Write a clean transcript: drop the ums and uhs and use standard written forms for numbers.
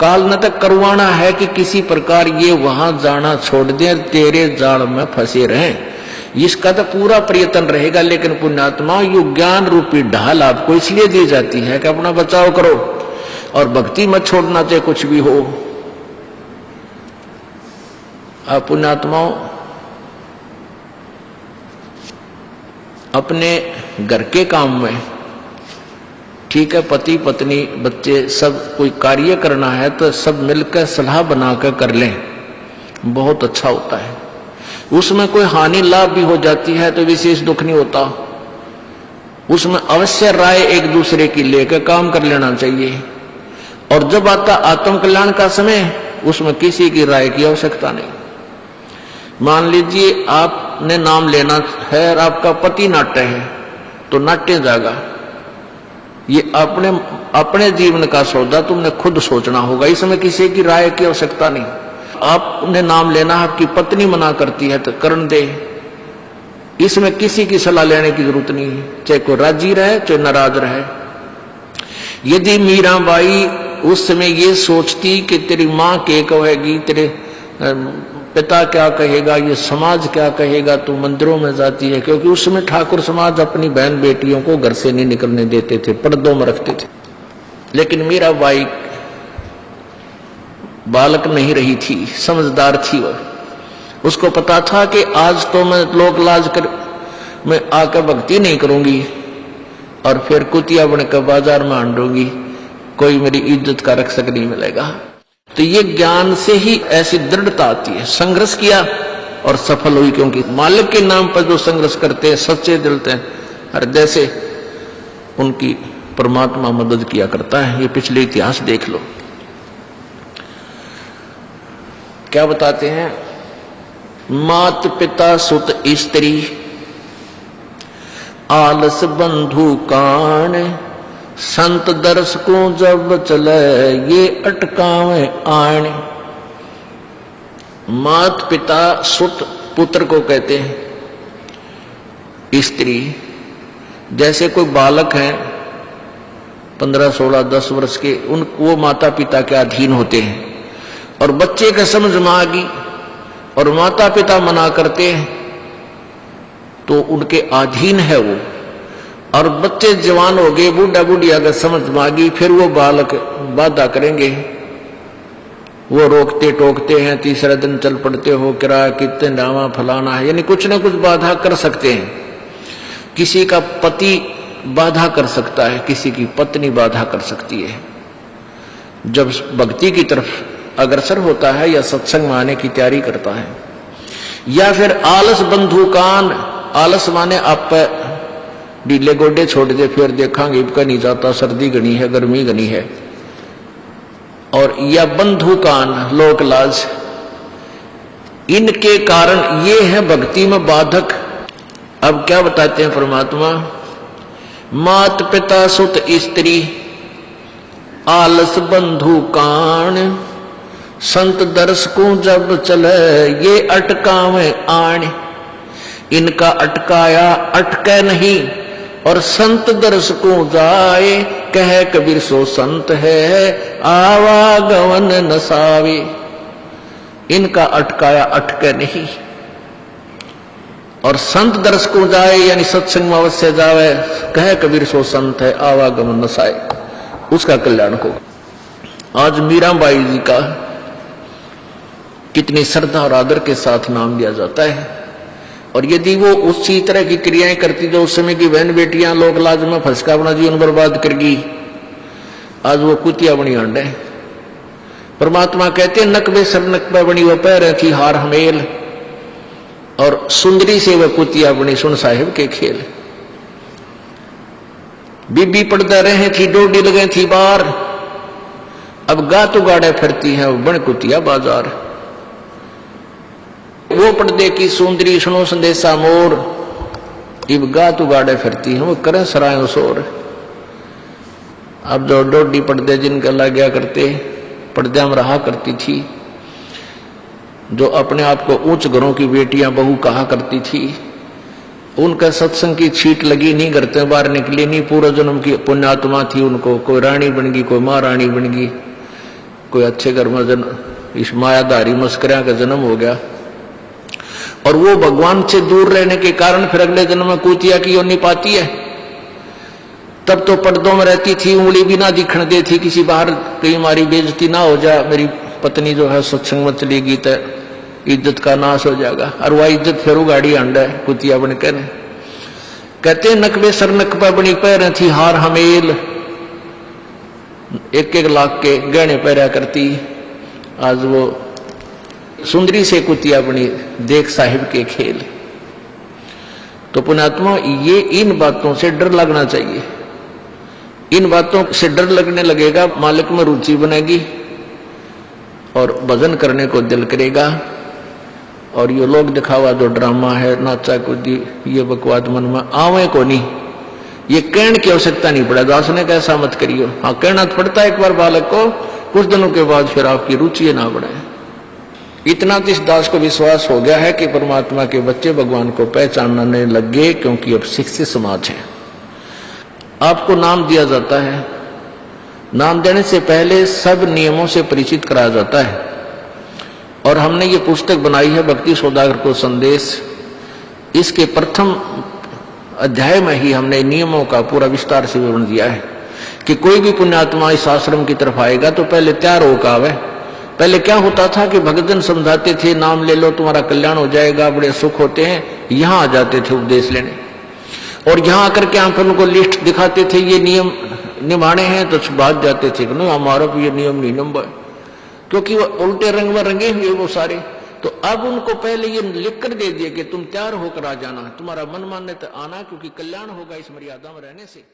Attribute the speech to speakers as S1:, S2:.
S1: काल न तक करवाना है कि किसी प्रकार ये वहां जाना छोड़ दे, तेरे जाल में फंसे रहें। इसका तो पूरा प्रयत्न रहेगा। लेकिन पुण्यात्मा यो ज्ञान रूपी ढाल आपको इसलिए दी जाती है कि अपना बचाव करो और भक्ति मत छोड़ना, चाहे कुछ भी हो। आप पुण्यात्माओं अपने घर के काम में, ठीक है, पति पत्नी बच्चे सब कोई कार्य करना है तो सब मिलकर सलाह बनाकर कर लें, बहुत अच्छा होता है। उसमें कोई हानि लाभ भी हो जाती है तो विशेष दुख नहीं होता। उसमें अवश्य राय एक दूसरे की लेकर काम कर लेना चाहिए। और जब आता आत्म कल्याण का समय, उसमें किसी की राय की आवश्यकता नहीं। मान लीजिए आपने नाम लेना है और आपका पति नाट्य है तो नाट्य जाएगा। ये अपने जीवन का सौदा तुमने खुद सोचना होगा, इसमें किसी की राय की आवश्यकता नहीं। आपने नाम लेना, आपकी पत्नी मना करती है तो करण दे, इसमें किसी की सलाह लेने की जरूरत नहीं है, चाहे कोई राजी रहे चाहे नाराज रहे। यदि मीराबाई उस समय ये सोचती कि तेरी माँ क्या कहेगी, तेरे पिता क्या कहेगा, ये समाज क्या कहेगा, तो मंदिरों में जाती है। क्योंकि उस समय ठाकुर समाज अपनी बहन बेटियों को घर से नहीं निकलने देते थे, पर्दों में रखते थे। लेकिन मीराबाई बालक नहीं रही थी, समझदार थी। वह उसको पता था कि आज तो मैं लोक लाज कर मैं आकर भक्ति नहीं करूंगी और फिर कुतिया बनकर बाजार में हांडूंगी, कोई मेरी इज्जत का रक्षक नहीं मिलेगा। तो ये ज्ञान से ही ऐसी दृढ़ता आती है। संघर्ष किया और सफल हुई, क्योंकि मालिक के नाम पर जो संघर्ष करते हैं सच्चे दिल से, हृदय से, उनकी परमात्मा मदद किया करता है। ये पिछले इतिहास देख लो, क्या बताते हैं। मात पिता सुत स्त्री आलस बंधु कान, संत दर्श को जब चले ये अटकावे आने। मात पिता सुत पुत्र को कहते हैं। स्त्री जैसे कोई बालक है 15, 16, 10 वर्ष के, वो माता पिता के अधीन होते हैं। और बच्चे का समझ में आ गई और माता पिता मना करते हैं तो उनके अधीन है वो। और बच्चे जवान हो गए, बूढ़ा बूढ़ी अगर समझ मांगी, फिर वो बालक बाधा करेंगे, वो रोकते टोकते हैं। तीसरा दिन चल पड़ते हो, किराया कितने डावा फलाना है, यानी कुछ ना कुछ बाधा कर सकते हैं। किसी का पति बाधा कर सकता है, किसी की पत्नी बाधा कर सकती है। जब भक्ति की तरफ अग्रसर होता है या सत्संग में आने की तैयारी करता है। या फिर आलस बंधु कान, आलस माने आप ढीले गोडे छोड़ दे, फिर देखांगे इबका नहीं जाता, सर्दी घनी है, गर्मी घनी है। और या बंधु कान, लोक लाज, इनके कारण ये है भक्ति में बाधक। अब क्या बताते हैं परमात्मा। मात पिता सुत स्त्री आलस बंधु कान, संत दर्श को जब चले ये अटकावे आण। इनका अटकाया अटके नहीं और संत दर्श को जाए, कह कबीर सो संत है आवागमन नसावे। इनका अटकाया अटके नहीं और संत दर्श को जाए, यानी सत्संग में अवश्य जावे, कह कबीर सो संत है आवागमन नसाए, उसका कल्याण होगा। आज मीराबाई जी का कितनी श्रद्धा और आदर के साथ नाम लिया जाता है। और यदि वो उसी तरह की क्रियाएं करती जो उस समय की बहन बेटियां लोक लाज में फंसका अपना जीवन बर्बाद करगी, आज वो कुतिया बनी अंडे। परमात्मा कहते हैं नकबे सर नकबे बनी वह पैर थी हार हमेल, और सुंदरी से वह कुतिया बनी सुन साहिब के खेल। बीबी पड़दा रहे थी डोडी लगे थी बार, अब गात उगाड़े फिरती है वो बन कुतिया बाजार। वो पर्दे की सुंदरी सुनो संदेशा मोर, इब गात उगाड़े फिरती है वो करें सराय शोर। अब जो डोडी पर्दे जिनका लग गया करते, पर्दे में रहा करती थी, जो अपने आप को उच्च घरों की बेटियां बहू कहा करती थी, उनका सत्संग की छीट लगी नहीं, करते बाहर निकली नहीं, पूरा जन्म की पुण्यात्मा थी, उनको कोई रानी बन गई, कोई महारानी बन गई। कोई अच्छे घर में इस मायाधारी मस्करिया का जन्म हो गया और वो भगवान से दूर रहने के कारण फिर अगले जन्म में कुतिया की योनि पाती है। तब तो पर्दों में रहती थी, उंगली भी ना दिखने देती, किसी बाहर कहीं हमारी बेइज्जती ना हो जाए, मेरी पत्नी जो है सत्संग में चलेगी तो इज्जत का नाश हो जाएगा, और वह इज्जत फिर गाड़ी अंडा है कुतिया बन कर। कहते नकबे सर नकबा बनी पैर थी हार हमेल, 1-1 लाख के गहने पहरा करती, आज वो सुंदरी से कुतिया बनी, देख साहिब के खेल। तो पुण्यात्मा ये इन बातों से डर लगना चाहिए। इन बातों से डर लगने लगेगा, मालिक में रुचि बनेगी और भजन करने को दिल करेगा। और ये लोग दिखावा जो ड्रामा है, नाचा कूदी, ये बकवाद मन में आवे को नहीं, ये कहने की आवश्यकता नहीं पड़ा। दास ने कैसा मत करियो, हाँ कहना तो पड़ता है एक बार बालक को, कुछ दिनों के बाद फिर आपकी रुचि ना बढ़े। इतना तो इस दास को विश्वास हो गया है कि परमात्मा के बच्चे भगवान को पहचानने लग गए, क्योंकि अब शिक्षित समाज है। आपको नाम दिया जाता है, नाम देने से पहले सब नियमों से परिचित कराया जाता है। और हमने ये पुस्तक बनाई है भक्ति सौदागर को संदेश, इसके प्रथम अध्याय में ही हमने नियमों का पूरा विस्तार से विवरण दिया है कि कोई भी पुण्यात्मा इस आश्रम की तरफ आएगा तो पहले तैयार होकर आवे। पहले क्या होता था कि भक्तजन समझाते थे नाम ले लो तुम्हारा कल्याण हो जाएगा, बड़े सुख होते हैं, यहां आ जाते थे उपदेश लेने, और यहां आकर के आप उनको लिस्ट दिखाते थे ये नियम निभाने हैं, तो भाग जाते थे कि हमारा भी ये नियम नहीं नंबर, क्योंकि वो उल्टे रंग में रंगे हुए वो सारे। तो अब उनको पहले ये लिख कर दे दिए कि तुम तैयार होकर आ जाना, तुम्हारा मन मान्य आना, क्योंकि कल्याण होगा इस मर्यादा में रहने से।